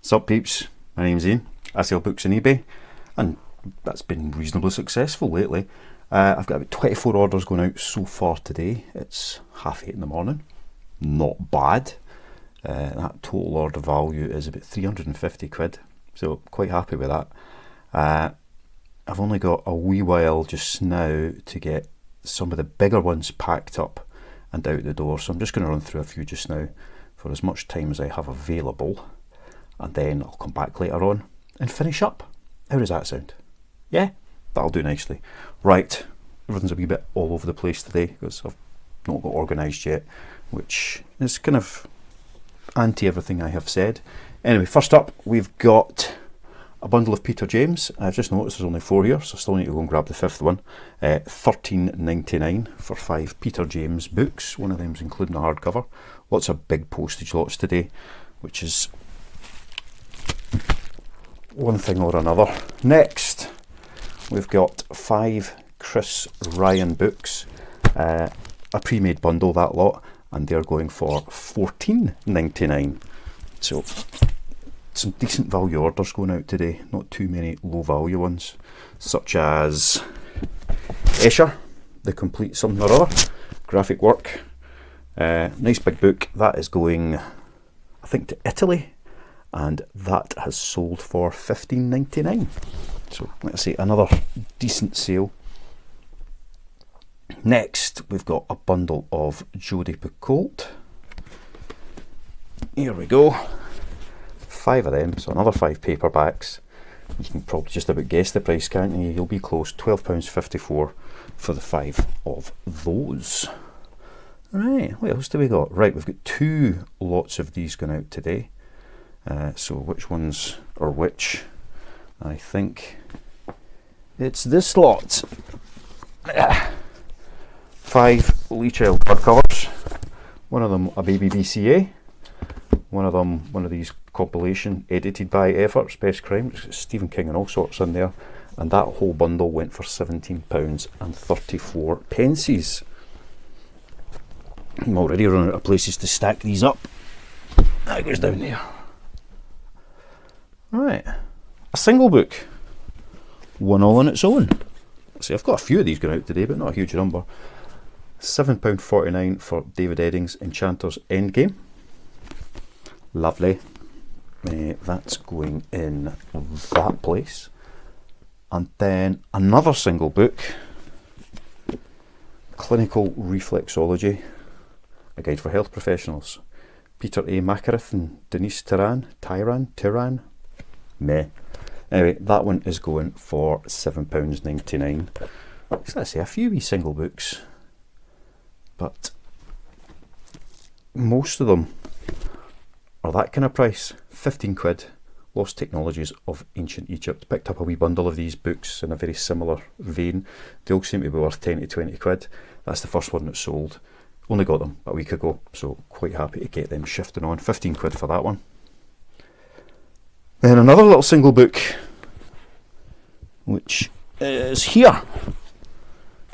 Sup peeps, my name's Ian. I sell books on eBay and that's been reasonably successful lately. I've got about 24 orders going out so far today. It's 8:30 in the morning. Not bad. That total order value is about 350 quid, so quite happy with that. I've only got a wee while just now to get some of the bigger ones packed up and out the door, so I'm just going to run through a few just now for as much time as I have available, and then I'll come back later on and finish up. How does that sound? Yeah, that'll do nicely. Right, everything's a wee bit all over the place today because I've not got organised yet, which is kind of anti everything I have said. Anyway, first up we've got a bundle of Peter James. I've just noticed there's only 4 here, so I still need to go and grab the 5th one. $13.99 for 5 Peter James books. One of them's including a hardcover. Lots of big postage lots today, which is one thing or another. Next, we've got 5 Chris Ryan books. A pre-made bundle, that lot, and they're going for $14.99. So some decent value orders going out today, not too many low value ones, such as Escher, The Complete Something or Other, graphic work, nice big book. That is going, I think, to Italy, and that has sold for $15.99. So let's see, another decent sale. Next we've got a bundle of Jodi Picoult. Here we go. 5 of them, so another 5 paperbacks. You can probably just about guess the price, can't you? You'll be close. £12.54 for the 5 of those. Right, what else do we got? Right, we've got 2 lots of these going out today. So which ones are which? I think it's this lot. 5 Lee Child hardcovers. One of them a baby BCA. One of them one of these compilation edited by Efforts, Best Crime. It's got Stephen King and all sorts in there, and that whole bundle went for £17.34. I'm already running out of places to stack these up. That goes down there. Right, a single book, one all on its own. See, I've got a few of these going out today, but not a huge number. £7.49 for David Eddings' Enchanter's Endgame. Lovely. That's going in that place. And then another single book, Clinical Reflexology, a guide for health professionals. Peter A. Makareth and Denise Tyran. Meh. Anyway, that one is going for £7.99. So let's say a few wee single books, but most of them are that kind of price. 15 quid. Lost Technologies of Ancient Egypt. Picked up a wee bundle of these books in a very similar vein. They all seem to be worth 10 to 20 quid. That's the first one that sold. Only got them a week ago, so quite happy to get them shifting on. 15 quid for that one. Then another little single book, which is here.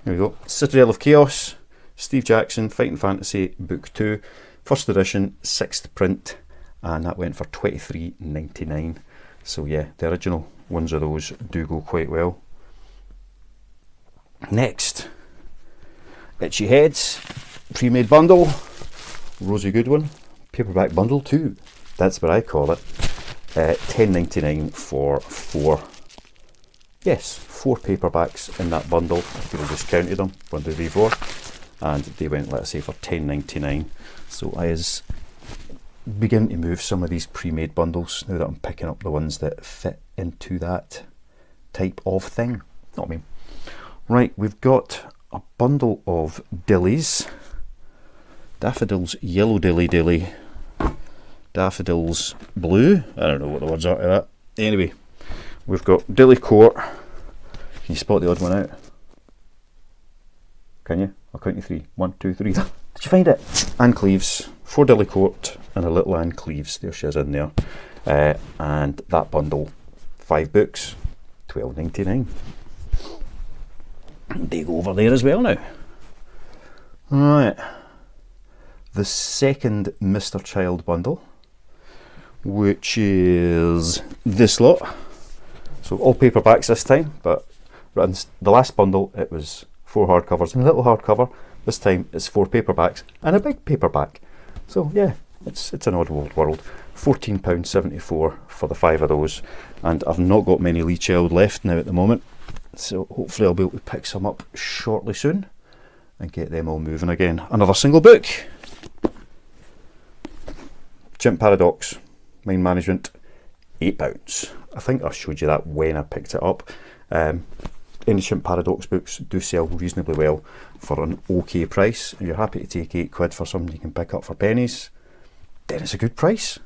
Here we go. Citadel of Chaos, Steve Jackson, Fighting Fantasy, Book 2, first edition, 6th print, and that went for £23.99. So yeah, the original ones of those do go quite well. Next, Itchy Heads, pre-made bundle, Rosie Goodwin, paperback bundle 2. That's what I call it. £10.99 for 4. Yes, 4 paperbacks in that bundle. I've just counted them, 1, 2, 3, 4, and they went, let's say, for £10.99. So I is beginning to move some of these pre-made bundles now that I'm picking up the ones that fit into that type of thing. Not me. Right, we've got a bundle of dillies. Daffodils Yellow Dilly, Daffodils Blue. I don't know what the words are to that. Anyway, we've got Dilly Court. Can you spot the odd one out? Can you? I'll count you 3. 1, 2, 3. Did you find it? Anne Cleeves. 4 Dilly Court and a little Anne Cleeves. There she is in there. And that bundle, 5 books, £12.99. They go over there as well now. Right. The second Mr. Child bundle. which is this lot. So all paperbacks this time, but the last bundle it was 4 hardcovers and a little hardcover. This time it's 4 paperbacks and a big paperback. So yeah, it's an odd world. £14.74 for the 5 of those, and I've not got many Lee Child left now at the moment, so hopefully I'll be able to pick some up shortly soon and get them all moving again. Another single book, Chimp Paradox, Mind Management, £8. I think I showed you that when I picked it up. Any Chimp Paradox books do sell reasonably well for an okay price, and you're happy to take £8 for something you can pick up for pennies, then it's a good price.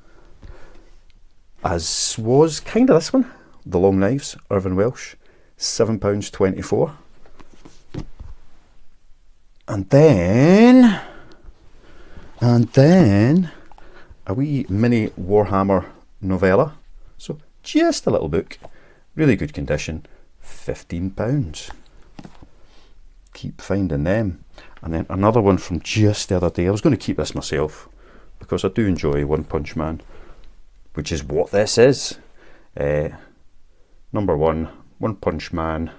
As was kind of this one, The Long Knives, Irvine Welsh, £7.24. And then a wee mini Warhammer novella. So just a little book, really good condition, £15. Keep finding them. And then another one from just the other day. I was going to keep this myself because I do enjoy One Punch Man, which is what this is. Number 1, One Punch Man,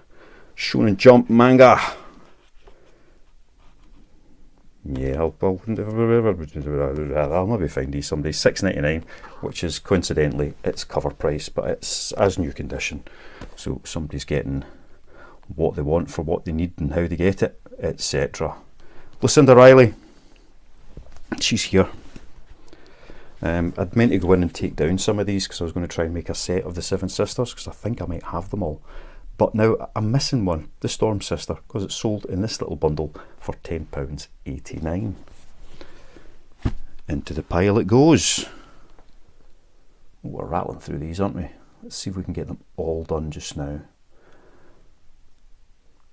Shonen Jump manga. Yeah, I'll maybe find these someday. £6.99, which is coincidentally its cover price, but it's as new condition. So somebody's getting what they want for what they need and how they get it, etc. Lucinda Riley, she's here. I'd meant to go in and take down some of these because I was going to try and make a set of the 7 Sisters, because I think I might have them all. But now I'm missing one, the Storm Sister, because it's sold in this little bundle for £10.89. Into the pile it goes. Oh, we're rattling through these, aren't we? Let's see if we can get them all done just now.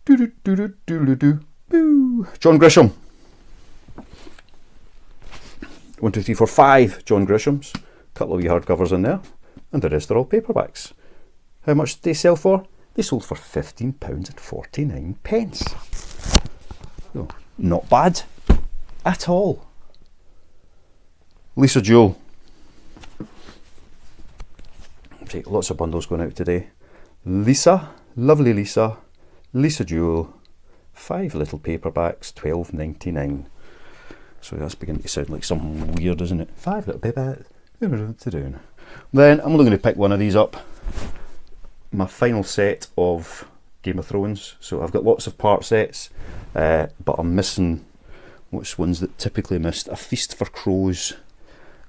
Boo! John Grisham. 1, 2, 3, 4, 5 John Grishams. A couple of wee hardcovers in there, and the rest are all paperbacks. How much did they sell for? They sold for £15.49. So, not bad at all. Lisa Jewell. Take lots of bundles going out today. Lisa, lovely Lisa, Lisa Jewell, 5 little paperbacks, £12.99. So that's beginning to sound like something weird, isn't it? 5 little paperbacks. Then I'm only going to pick one of these up. My final set of Game of Thrones. So I've got lots of part sets, but I'm missing which ones that typically missed. A Feast for Crows.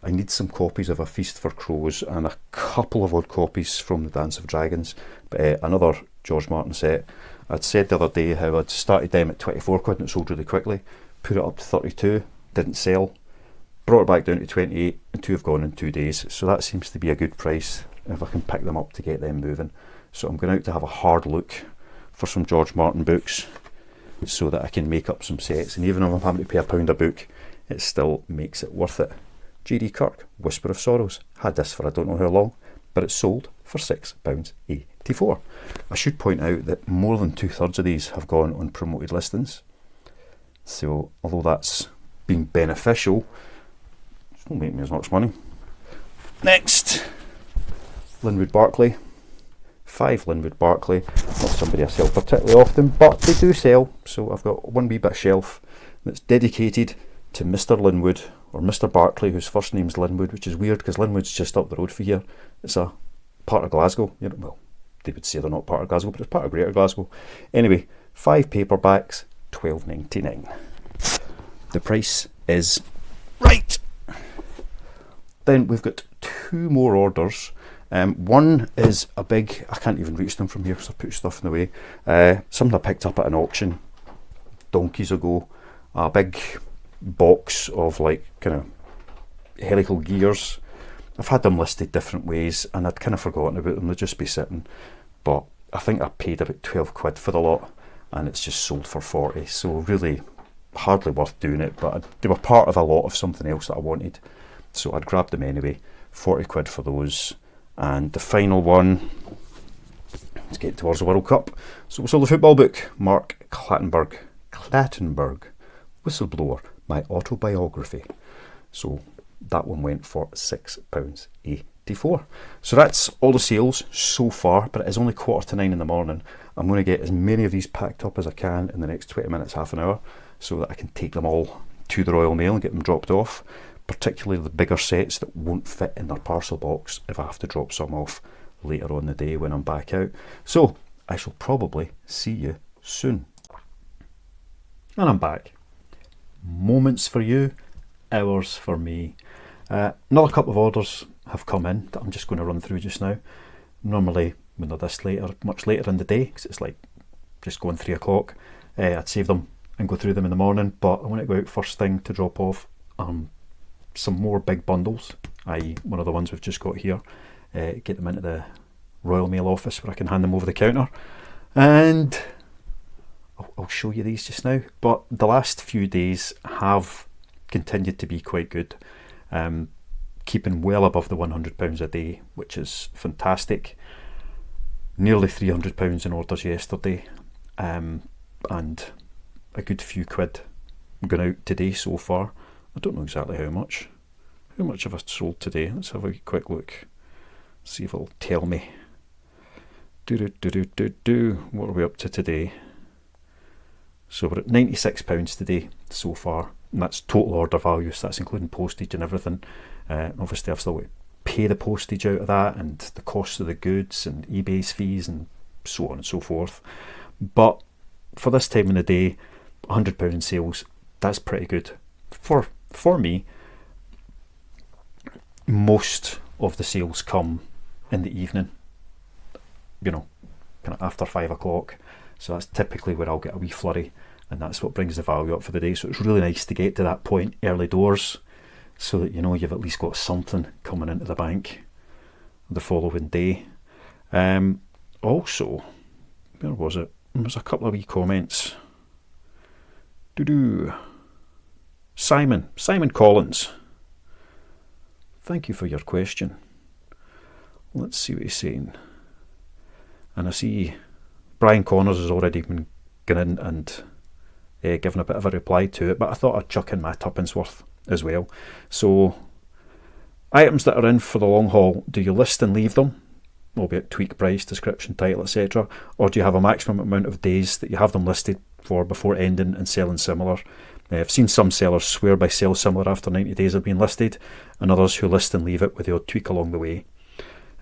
I need some copies of A Feast for Crows and a couple of odd copies from The Dance of Dragons. But another George Martin set. I'd said the other day how I'd started them at £24 and it sold really quickly. Put it up to 32, didn't sell. Brought it back down to 28 and 2 have gone in 2 days. So that seems to be a good price if I can pick them up to get them moving. So I'm going out to have a hard look for some George Martin books so that I can make up some sets. And even if I'm having to pay £1 a book, it still makes it worth it. J.D. Kirk, Whisper of Sorrows. Had this for I don't know how long, but it sold for £6.84. I should point out that more than 2/3 of these have gone on promoted listings. So although that's been beneficial, it won't make me as much money. Next, Linwood Barclay. 5 Linwood Barclay. Not somebody I sell particularly often, but they do sell. So I've got one wee bit of shelf that's dedicated to Mr. Linwood, or Mr. Barclay, whose first name's Linwood, which is weird because Linwood's just up the road for here. It's a part of Glasgow. You know, well, they would say they're not part of Glasgow, but it's part of Greater Glasgow. Anyway, 5 paperbacks, £12.99. The price is right. Then we've got 2 more orders. One is a big, I can't even reach them from here because I put stuff in the way. Something I picked up at an auction donkeys ago. A big box of like kind of helical gears. I've had them listed different ways and I'd kind of forgotten about them. They'd just be sitting, but I think I paid about £12 for the lot and it's just sold for 40. So really hardly worth doing it, but they were part of a lot of something else that I wanted, so I'd grabbed them anyway. £40 for those. And the final one, let's get towards the World Cup. So we sold the football book, Mark Clattenburg, Whistleblower, my autobiography. So that one went for £6.84. So that's all the sales so far, but it is only 8:45 in the morning. I'm going to get as many of these packed up as I can in the next 20 minutes, half an hour, so that I can take them all to the Royal Mail and get them dropped off, particularly the bigger sets that won't fit in their parcel box if I have to drop some off later on the day when I'm back out. So I shall probably see you soon. And I'm back. Moments for you, hours for me. Another couple of orders have come in that I'm just going to run through just now. Normally when they're this later, much later in the day, because it's like just going 3 o'clock, I'd save them and go through them in the morning, but I want to go out first thing to drop off some more big bundles, i.e. one of the ones we've just got here, get them into the Royal Mail office where I can hand them over the counter, and I'll show you these just now. But the last few days have continued to be quite good, keeping well above the £100 a day, which is fantastic. Nearly £300 in orders yesterday, and a good few quid gone out today so far. I don't know exactly how much. How much have I sold today? Let's have a quick look. See if it'll tell me. What are we up to today? So we're at £96 today so far, and that's total order value, so that's including postage and everything. Obviously I've still got to pay the postage out of that, and the cost of the goods and eBay's fees and so on and so forth. But for this time of the day, £100 in sales, that's pretty good. For me, most of the sales come in the evening, you know, kind of after 5 o'clock. So that's typically where I'll get a wee flurry, and that's what brings the value up for the day. So it's really nice to get to that point early doors, so that you know you've at least got something coming into the bank the following day. Also, where was it? There was a couple of wee comments. Simon Collins, thank you for your question. Let's see what he's saying. And I see Brian Connors has already been going in and given a bit of a reply to it, but I thought I'd chuck in my tuppence worth as well. So, items that are in for the long haul, do you list and leave them, albeit tweak price, description, title, etc., or do you have a maximum amount of days that you have them listed for before ending and selling similar? I've seen some sellers swear by sell similar after 90 days of being listed, and others who list and leave it with the odd tweak along the way.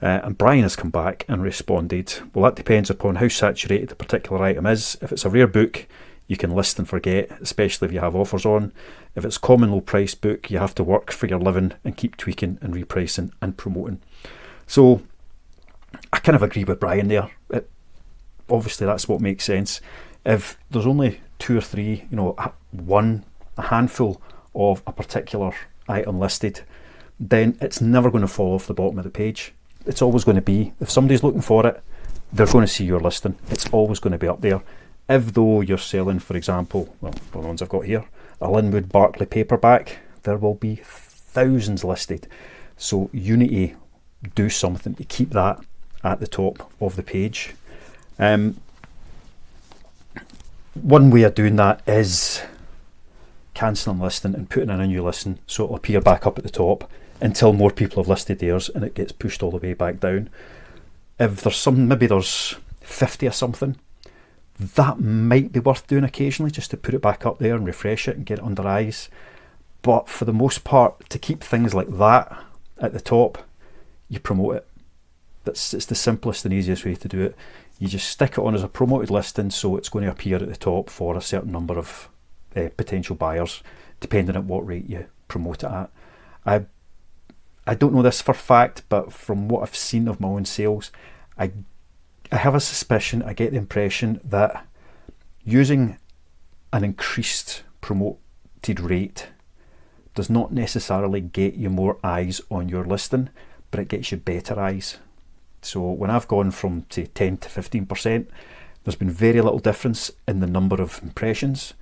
And Brian has come back and responded, well, that depends upon how saturated the particular item is. If it's a rare book, you can list and forget, especially if you have offers on. If it's a common low price book, you have to work for your living and keep tweaking and repricing and promoting. So I kind of agree with Brian there. Obviously that's what makes sense. If there's only 2 or 3, you know, a handful of a particular item listed, then it's never going to fall off the bottom of the page. It's always going to be, if somebody's looking for it, they're going to see your listing. It's always going to be up there. If though you're selling, for example, well, the ones I've got here, a Linwood Barclay paperback, there will be thousands listed. So you need to do something to keep that at the top of the page. One way of doing that is cancelling listing and putting in a new listing, so it'll appear back up at the top until more people have listed theirs and it gets pushed all the way back down. If there's some, maybe there's 50 or something, that might be worth doing occasionally, just to put it back up there and refresh it and get it under eyes. But for the most part, to keep things like that at the top, you promote it. It's the simplest and easiest way to do it. You just stick it on as a promoted listing, so it's going to appear at the top for a certain number of potential buyers, depending on what rate you promote it at. I don't know this for fact, but from what I've seen of my own sales, I have a suspicion, I get the impression that using an increased promoted rate does not necessarily get you more eyes on your listing, but it gets you better eyes. So when I've gone from, say, 10 to 15%, there's been very little difference in the number of impressions,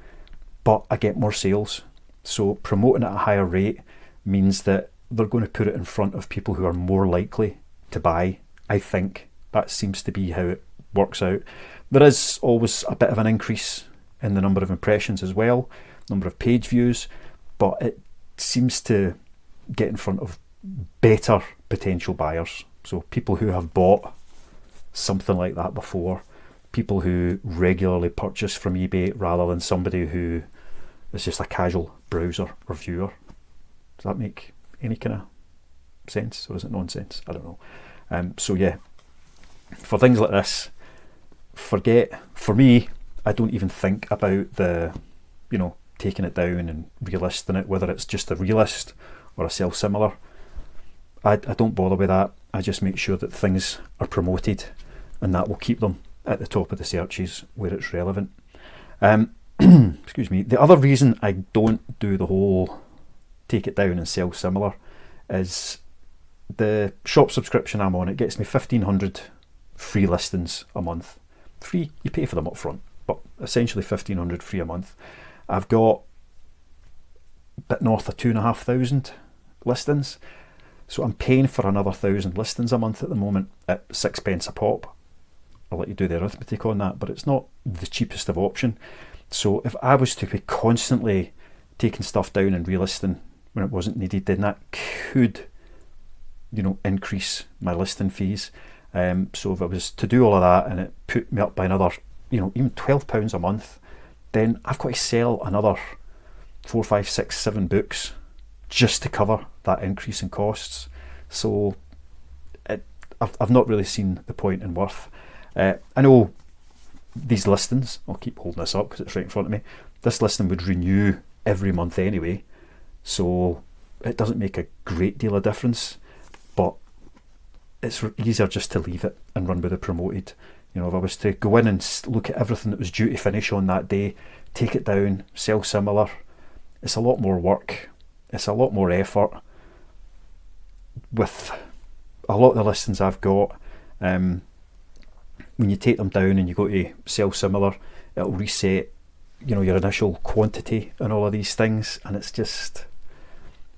but I get more sales. So promoting at a higher rate means that they're going to put it in front of people who are more likely to buy. I think that seems to be how it works out. There is always a bit of an increase in the number of impressions as well, number of page views, but it seems to get in front of better potential buyers. So people who have bought something like that before, people who regularly purchase from eBay rather than somebody who is just a casual browser or viewer. Does that make any kind of sense, or is it nonsense? I don't know. So yeah, for things like this, for me, I don't even think about the, taking it down and relisting it, whether it's just a relist or a sell similar. I don't bother with that. I just make sure that things are promoted, and that will keep them at the top of the searches where it's relevant. Excuse me. The other reason I don't do the whole take it down and sell similar is the shop subscription I'm on. It gets me 1,500 free listings a month. Free, you pay for them up front, but essentially 1,500 free a month. I've got a bit north of 2,500 listings, so I'm paying for another 1,000 listings a month at the moment at 6p a pop. I'll let you do the arithmetic on that, but it's not the cheapest of option. So if I was to be constantly taking stuff down and relisting when it wasn't needed, then that could, increase my listing fees. So if I was to do all of that and it put me up by another, even £12 a month, then I've got to sell another 4, 5, 6, 7 books just to cover that increase in costs. So I've not really seen the point in worth. I know these listings, I'll keep holding this up because it's right in front of me, this listing would renew every month anyway, so it doesn't make a great deal of difference, but it's easier just to leave it and run with the promoted. If I was to go in and look at everything that was due to finish on that day, take it down, sell similar, it's a lot more work, it's a lot more effort. With a lot of the listings I've got, when you take them down and you go to sell similar, it'll reset, your initial quantity and all of these things, and it's just,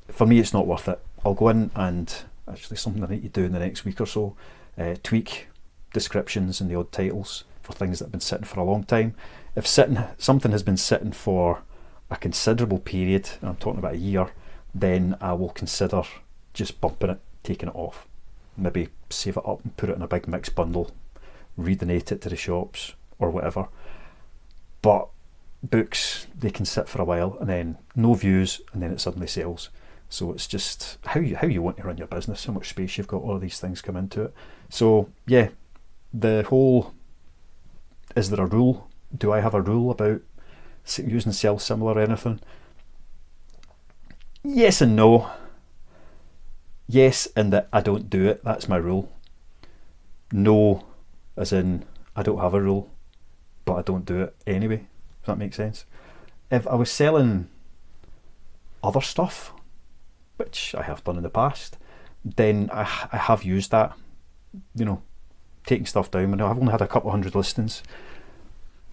for me, it's not worth it. I'll go in and, actually something I need to do in the next week or so, tweak descriptions and the odd titles for things that have been sitting for a long time. If something has been sitting for a considerable period, and I'm talking about a year, then I will consider just bumping it, taking it off, maybe save it up and put it in a big mixed bundle, redonate it to the shops or whatever. But books, they can sit for a while and then no views, and then it suddenly sells. So it's just how you want to run your business, how much space you've got, all of these things come into it. So yeah, the whole, is there a rule? Do I have a rule about using sell similar or anything? Yes and no. Yes, in that I don't do it, that's my rule. No, as in I don't have a rule, but I don't do it anyway. Does that make sense? If I was selling other stuff, which I have done in the past, then I have used that, taking stuff down. When I've only had a couple of hundred listings,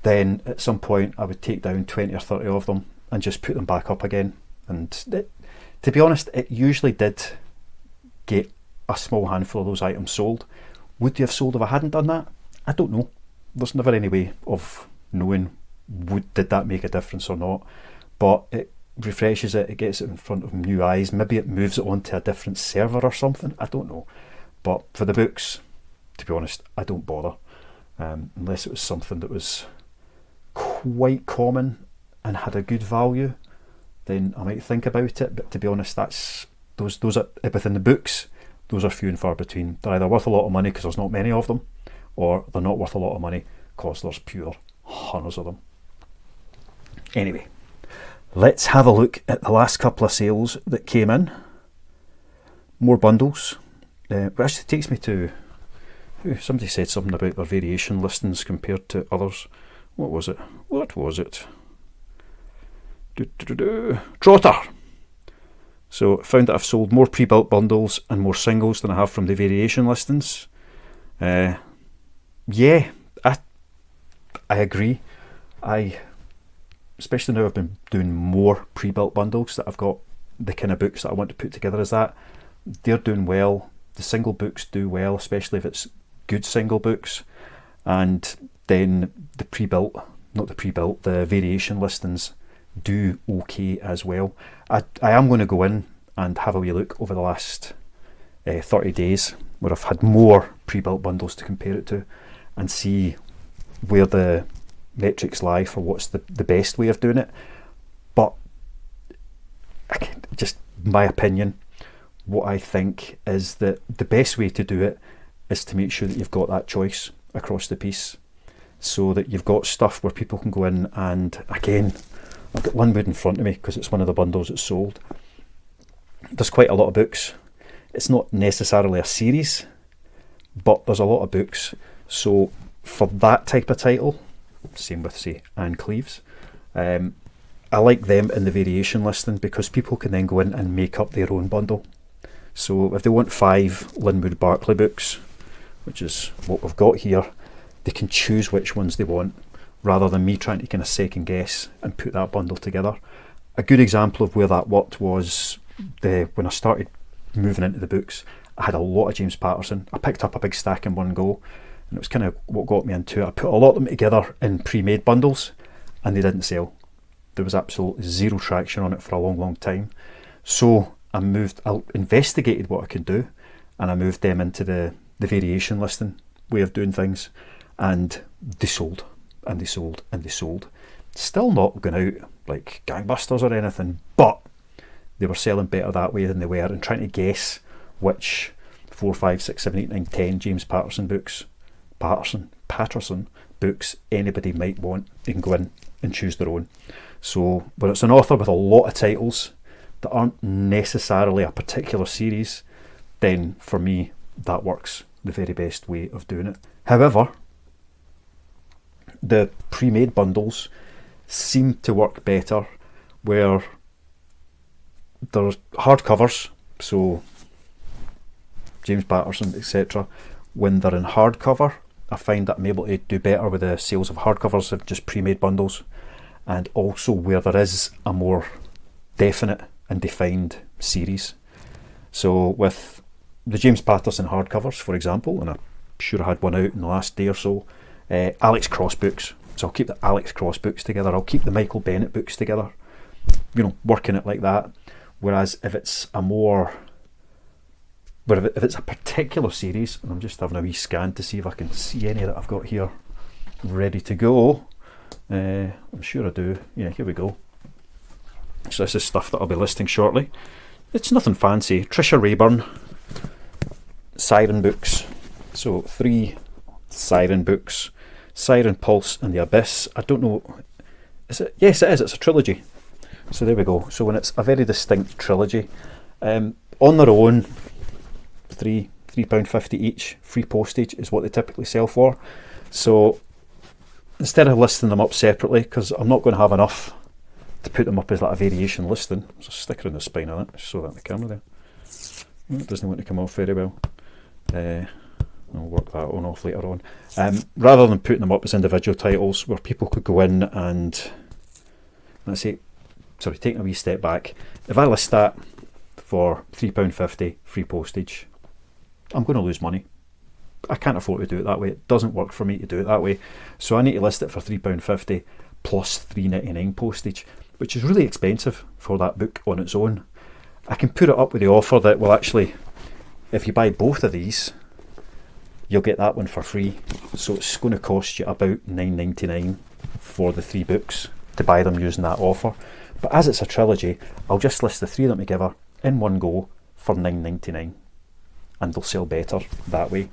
then at some point I would take down 20 or 30 of them and just put them back up again. And to be honest, it usually did get a small handful of those items sold. Would they have sold if I hadn't done that? I don't know. There's never any way of knowing did that make a difference or not. But it refreshes it, it gets it in front of new eyes. Maybe it moves it onto a different server or something. I don't know. But for the books, to be honest, I don't bother. Unless it was something that was quite common and had a good value, then I might think about it. But to be honest, that's those are within the books. Those are few and far between. They're either worth a lot of money because there's not many of them, or they're not worth a lot of money because there's pure hundreds of them. Anyway, let's have a look at the last couple of sales that came in. More bundles. Which actually takes me to, somebody said something about their variation listings compared to others. What was it? Trotter! So found that I've sold more pre-built bundles and more singles than I have from the variation listings. Yeah, I agree. Especially now I've been doing more pre-built bundles, that I've got the kind of books that I want to put together as that. They're doing well. The single books do well, especially if it's good single books. And then the variation listings do okay as well. I am going to go in and have a wee look over the last 30 days where I've had more pre-built bundles to compare it to, and see where the metrics lie for what's the best way of doing it. But just my opinion, what I think is that the best way to do it is to make sure that you've got that choice across the piece, so that you've got stuff where people can go in, and again, I've got Linwood in front of me because it's one of the bundles that's sold. There's quite a lot of books. It's not necessarily a series, but there's a lot of books. So for that type of title, same with, say, Anne Cleeves, I like them in the variation listing because people can then go in and make up their own bundle. So if they want 5 Linwood Barclay books, which is what we've got here, they can choose which ones they want, rather than me trying to kind of second guess and put that bundle together. A good example of where that worked was when I started moving into the books, I had a lot of James Patterson. I picked up a big stack in one go, and it was kind of what got me into it. I put a lot of them together in pre-made bundles, and they didn't sell. There was absolutely zero traction on it for a long time. So I investigated what I could do, and I moved them into the variation listing way of doing things, and they sold, and they sold, and they sold. Still not going out like gangbusters or anything, but they were selling better that way than they were, and trying to guess which 4, 5, 6, 7, 8, 9, 10 James Patterson books anybody might want. They can go in and choose their own. So when it's an author with a lot of titles that aren't necessarily a particular series, then for me that works the very best way of doing it. However, the pre-made bundles seem to work better where there's hardcovers, so James Patterson, etc. When they're in hardcover, I find that I'm able to do better with the sales of hardcovers of just pre-made bundles, and also where there is a more definite and defined series. So with the James Patterson hardcovers, for example, and I'm sure I had one out in the last day or so, Alex Cross books. So I'll keep the Alex Cross books together. I'll keep the Michael Bennett books together, working it like that. Whereas if it's if it's a particular series, and I'm just having a wee scan to see if I can see any that I've got here ready to go. I'm sure I do. Yeah, here we go. So this is stuff that I'll be listing shortly. It's nothing fancy. Trisha Rayburn, Siren books. So 3 Siren books. Siren, Pulse and The Abyss. I don't know. Is it? Yes, it is. It's a trilogy. So there we go. So when it's a very distinct trilogy, on their own, £3.50 each, free postage is what they typically sell for. So instead of listing them up separately, because I'm not going to have enough to put them up as like a variation listing, there's a sticker in the spine of that. Just show that in the camera there. It doesn't want to come off very well. I'll work that one off later on. Rather than putting them up as individual titles where people could go in and, taking a wee step back, if I list that for £3.50 free postage, I'm going to lose money. I can't afford to do it that way. It doesn't work for me to do it that way. So I need to list it for £3.50 plus £3.99 postage, which is really expensive for that book on its own. I can put it up with the offer that, well, actually, if you buy both of these, you'll get that one for free. So it's going to cost you about $9.99 for the 3 books to buy them using that offer. But as it's a trilogy, I'll just list the 3 of them together in one go for $9.99, and they'll sell better that way.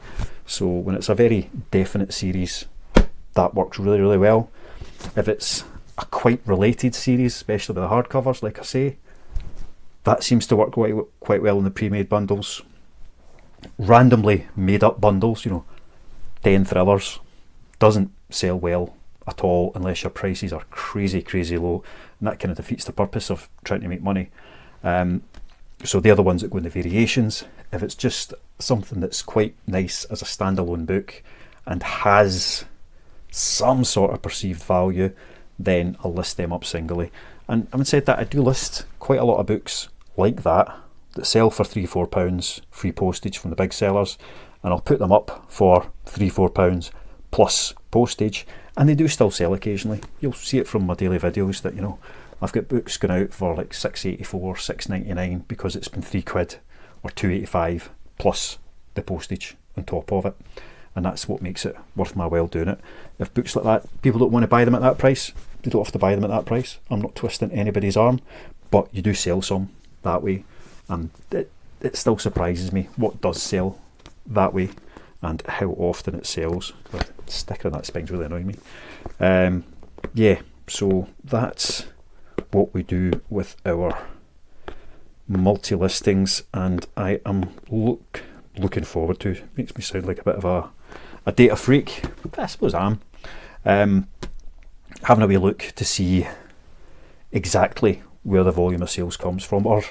So when it's a very definite series, that works really, really well. If it's a quite related series, especially with the hardcovers, like I say, that seems to work quite well in the pre-made bundles. Randomly made up bundles, 10 thrillers, doesn't sell well at all unless your prices are crazy low, and that kind of defeats the purpose of trying to make money. So they're the ones that go in the variations. If it's just something that's quite nice as a standalone book and has some sort of perceived value, then I'll list them up singly. And having said that, I do list quite a lot of books like that sell for £3-4 free postage from the big sellers, and I'll put them up for £3-4 plus postage, and they do still sell occasionally. You'll see it from my daily videos that I've got books going out for like £6.84, £6.99 because it's been £3 or £2.85 plus the postage on top of it, and that's what makes it worth my while doing it. If books like that, people don't want to buy them at that price, they don't have to buy them at that price. I'm not twisting anybody's arm, but you do sell some that way, and it still surprises me what does sell that way and how often it sells. The sticker on that spine's really annoying me. Yeah, so that's what we do with our multi-listings, and I am looking forward to. Makes me sound like a bit of a data freak, but I suppose I am. Having a wee look to see exactly where the volume of sales comes from, or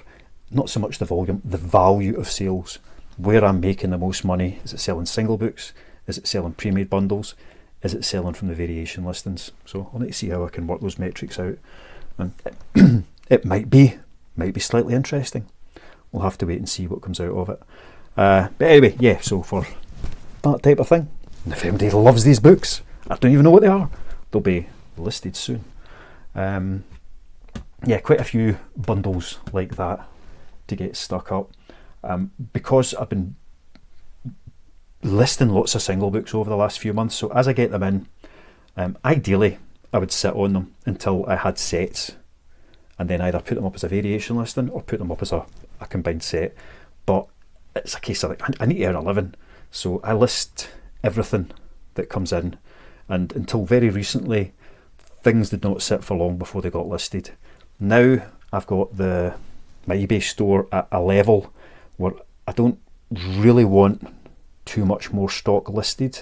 not so much the volume, the value of sales, where I'm making the most money. Is it selling single books? Is it selling pre-made bundles? Is it selling from the variation listings? So I'll need to see how I can work those metrics out, and it might be slightly interesting. We'll have to wait and see what comes out of it. But anyway, yeah, so for that type of thing, and if anybody loves these books, I don't even know what they are, they'll be listed soon. Yeah, quite a few bundles like that to get stuck up. Because I've been listing lots of single books over the last few months, so as I get them in, ideally I would sit on them until I had sets, and then either put them up as a variation listing or put them up as a combined set. But it's a case of like, I need to earn a living, so I list everything that comes in, and until very recently things did not sit for long before they got listed. Now I've got my eBay store at a level where I don't really want too much more stock listed.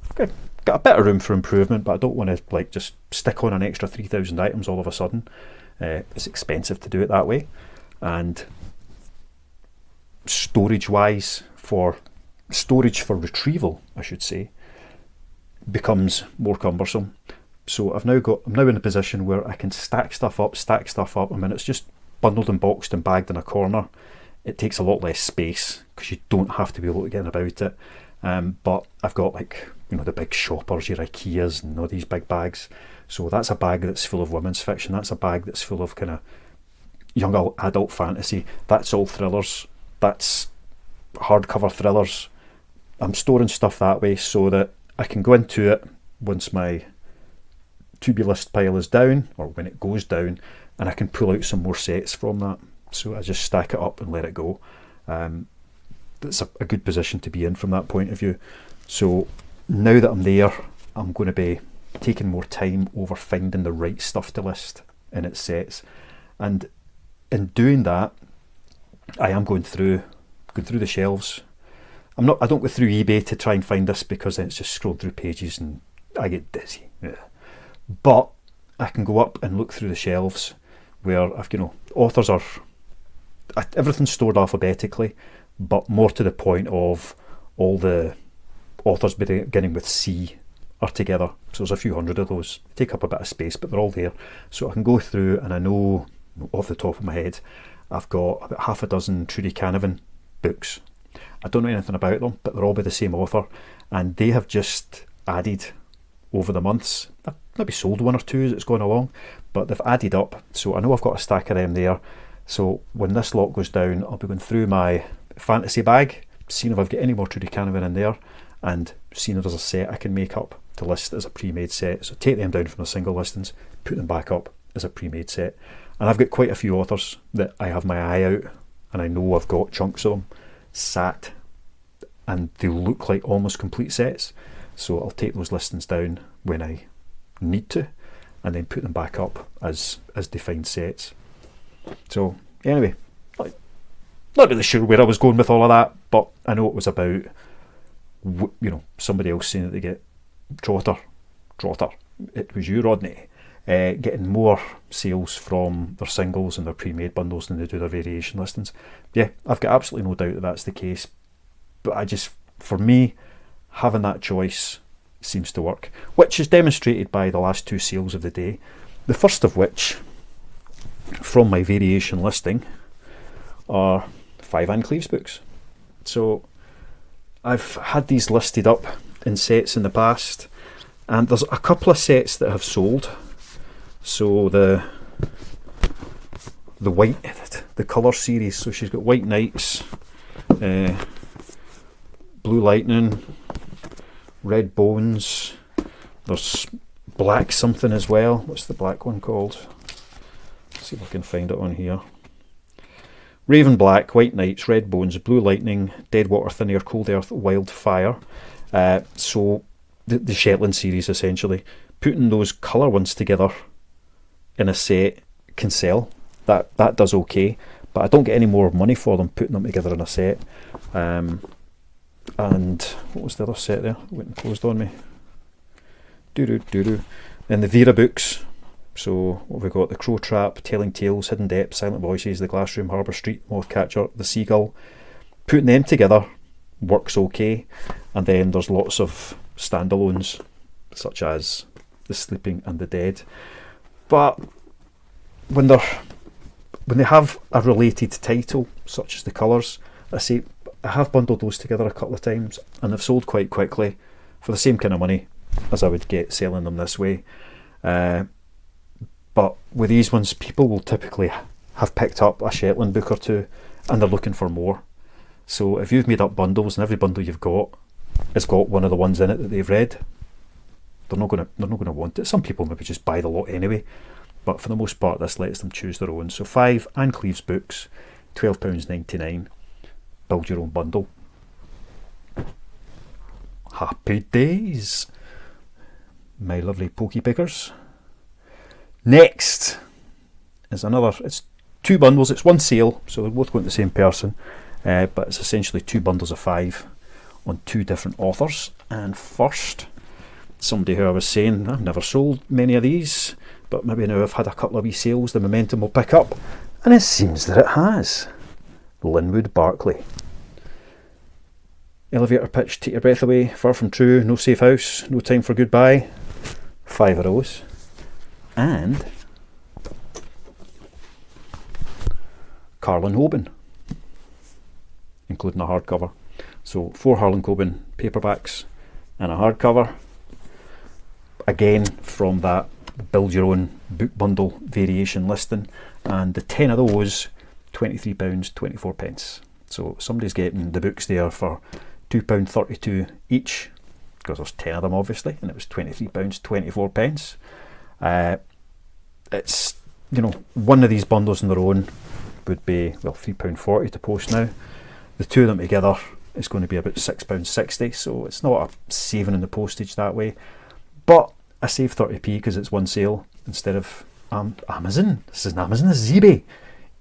I've got a bit of room for improvement, but I don't want to like just stick on an extra 3,000 items all of a sudden. It's expensive to do it that way, and storage for retrieval, I should say, becomes more cumbersome. So I'm now in a position where I can stack stuff up. I mean, it's just bundled and boxed and bagged in a corner. It takes a lot less space because you don't have to be able to get about it. But I've got, like, you know, the big shoppers, your IKEAs and all these big bags. So that's a bag that's full of women's fiction. That's a bag that's full of kind of young adult fantasy. That's all thrillers. That's hardcover thrillers. I'm storing stuff that way so that I can go into it once my to-be list pile is down, or when it goes down, and I can pull out some more sets from that. So I just stack it up and let it go. That's a good position to be in from that point of view. So now that I'm there, I'm going to be taking more time over finding the right stuff to list in its sets, and in doing that, I am going through the shelves. I don't go through eBay to try and find this, because then it's just scroll through pages and I get dizzy. Yeah. But I can go up and look through the shelves where I've, authors are, everything's stored alphabetically, but more to the point of all the authors beginning with C are together. So there's a few hundred of those, take up a bit of space, but they're all there. So I can go through, and I know off the top of my head, I've got about half a dozen Trudy Canavan books. I don't know anything about them, but they're all by the same author, and they have just added over the months. I've maybe sold one or two as it's gone along, but they've added up, so I know I've got a stack of them there. So when this lot goes down, I'll be going through my fantasy bag, seeing if I've got any more Trudy Canavan in there, and seeing if there's a set I can make up to list as a pre-made set. So take them down from the single listings, put them back up as a pre-made set. And I've got quite a few authors that I have my eye out, and I know I've got chunks of them sat, and they look like almost complete sets. So I'll take those listings down when I need to, and then put them back up as defined sets. So anyway, not really sure where I was going with all of that, but I know it was about, somebody else saying that they get Trotter, it was you, Rodney, getting more sales from their singles and their pre-made bundles than they do their variation listings. Yeah, I've got absolutely no doubt that that's the case, but for me, having that choice seems to work, which is demonstrated by the last two sales of the day. The first of which, from my variation listing, are 5 Ann Cleeves books. So I've had these listed up in sets in the past, and there's a couple of sets that have sold. So the the white, the colour series. So she's got White Knights, Blue Lightning, Red Bones. There's black something as well. What's the black one called? Let's see if I can find it on here. Raven Black, White Knights, Red Bones, Blue Lightning, Deadwater, Thin Air, Cold Earth, Wildfire. So the Shetland series, essentially. Putting those colour ones together in a set can sell. That does okay, but I don't get any more money for them putting them together in a set. And what was the other set there? It went and closed on me. And the Vera books. So what have we got? The Crow Trap, Telling Tales, Hidden Depths, Silent Voices, The Glassroom, Harbour Street, Mothcatcher, The Seagull. Putting them together works okay. And then there's lots of standalones, such as The Sleeping and the Dead. But when they have a related title, such as the colours, I have bundled those together a couple of times, and they've sold quite quickly for the same kind of money as I would get selling them this way. But with these ones, people will typically have picked up a Shetland book or two, and they're looking for more. So if you've made up bundles and every bundle you've got has got one of the ones in it that they've read, they're not going to want it. Some people maybe just buy the lot anyway, but for the most part, this lets them choose their own. So 5 Anne Cleeves books, £12.99. Build your own bundle. Happy days, my lovely pokey pickers. Next is it's 2 bundles. It's one sale, so they're both going to the same person, but it's essentially 2 bundles of 5 on 2 different authors. And first, somebody who I was saying I've never sold many of these, but maybe now I've had a couple of wee sales, the momentum will pick up, and it seems that it has. Linwood Barclay. Elevator Pitch, Take Your Breath Away, Far From True, No Safe House, No Time for Goodbye. 5 of those. And Carlin Hoban, including a hardcover. So 4 Harlan Coben paperbacks and a hardcover. Again, from that build your own book bundle variation listing, and the 10 of those, £23.24. So somebody's getting the books there for £2.32 each, because there's 10 of them obviously, and it was £23.24. It's, one of these bundles on their own would be, well, £3.40 to post now. The 2 of them together is going to be about £6.60, so it's not a saving in the postage that way, but I save 30p because it's one sale instead of Amazon. This isn't Amazon, this is eBay.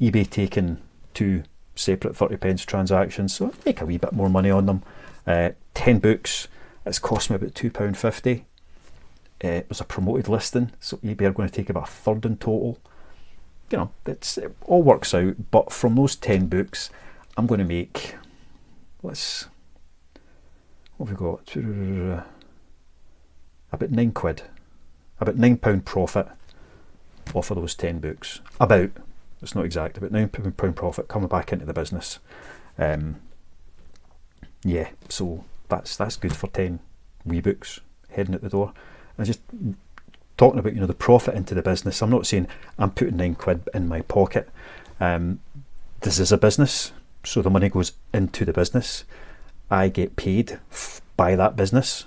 eBay taking 2 separate 30p transactions, so I make a wee bit more money on them. 10 books, it's cost me about £2.50. It was a promoted listing, so eBay are going to take about a third in total. It all works out, but from those 10 books, I'm going to make, what have we got? About £9. About £9 profit off of those 10 books. It's not exact, about £9 profit coming back into the business. Yeah, so that's good for 10 wee books heading out the door. And just talking about the profit into the business, I'm not saying I'm putting £9 in my pocket. This is a business, so the money goes into the business. I get paid by that business,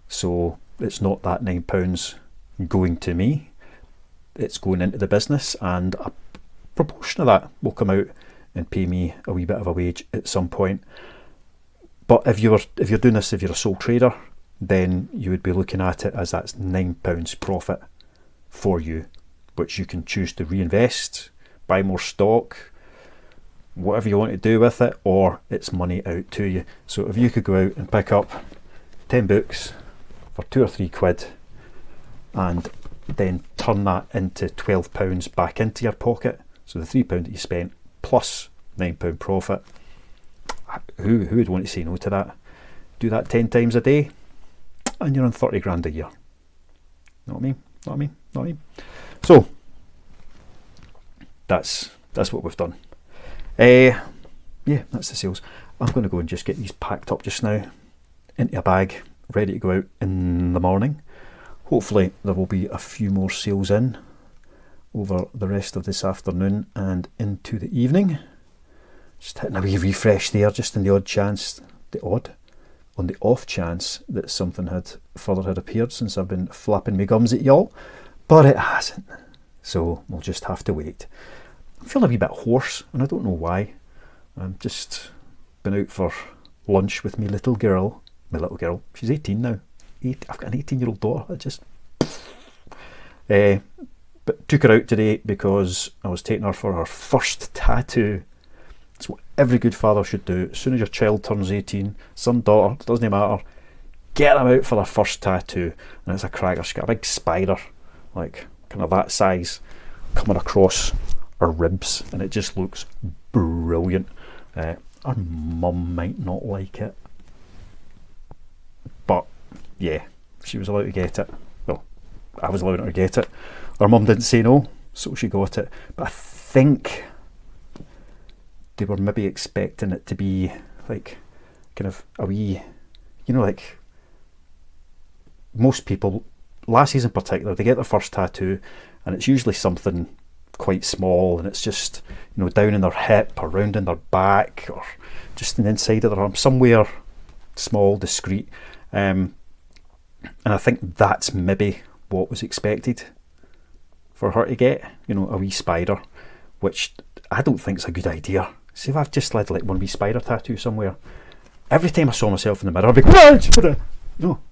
so it's not that £9 going to me, it's going into the business, and a proportion of that will come out and pay me a wee bit of a wage at some point. But if you're doing this, if you're a sole trader, then you would be looking at it as that's £9 profit for you, which you can choose to reinvest, buy more stock, whatever you want to do with it, or it's money out to you. So if you could go out and pick up 10 books for £2 or £3 and then turn that into £12 back into your pocket, so the £3 that you spent plus £9 profit, who would want to say no to that? Do that 10 times a day and you're on 30 grand a year. Know what I mean? So that's what we've done. Yeah, that's the sales. I'm going to go and just get these packed up just now into a bag, ready to go out in the morning. Hopefully there will be a few more sales in over the rest of this afternoon and into the evening. Just hitting a wee refresh there, just in the odd chance, on the off chance that something had appeared since I've been flapping my gums at y'all, but it hasn't, so we'll just have to wait. I'm feeling a wee bit hoarse, and I don't know why. I've just been out for lunch with my little girl. She's 18 now. I've got an 18-year-old daughter. But took her out today because I was taking her for her first tattoo. It's what every good father should do. As soon as your child turns 18, son, daughter, it doesn't matter, get them out for their first tattoo. And it's a cracker. She's got a big spider, like kind of that size, coming across her ribs, and it just looks brilliant. Our mum might not like it, but yeah, she was allowed to get it. Well, I was allowing her to get it. Our mum didn't say no, so she got it. But I think they were maybe expecting it to be like kind of a wee, like most people, lassies in particular, they get their first tattoo and it's usually something quite small, and it's just, down in their hip or round in their back or just in the inside of their arm, somewhere small, discreet. And I think that's maybe what was expected for her to get, a wee spider, which I don't think is a good idea. See, if I've just had like one wee spider tattoo somewhere, every time I saw myself in the mirror, I'd be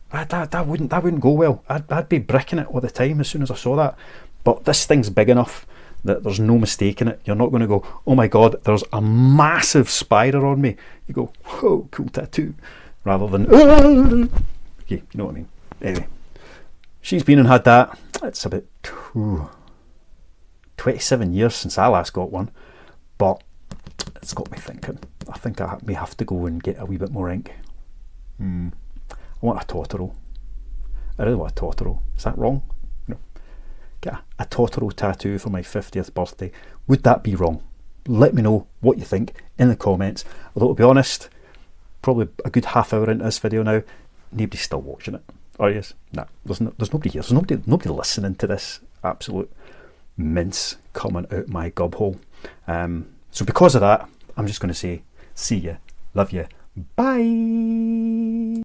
that wouldn't go well. I'd be bricking it all the time as soon as I saw that. But this thing's big enough that there's no mistaking it. You're not going to go, oh my god, there's a massive spider on me. You go, whoa, cool tattoo, rather than okay, you know what I mean. Anyway, she's been and had that. It's about 27 years since I last got one, but it's got me thinking. I think I may have to go and get a wee bit more ink. I want a Totoro. I really want a Totoro. Is that wrong? Get a Totoro tattoo for my 50th birthday. Would that be wrong? Let me know what you think in the comments. Although, to be honest, probably a good half hour into this video now, nobody's still watching it. Oh yes, nah, there's nobody here. There's nobody listening to this absolute mince coming out my gob hole. So because of that, I'm just going to say, see ya, love ya, bye.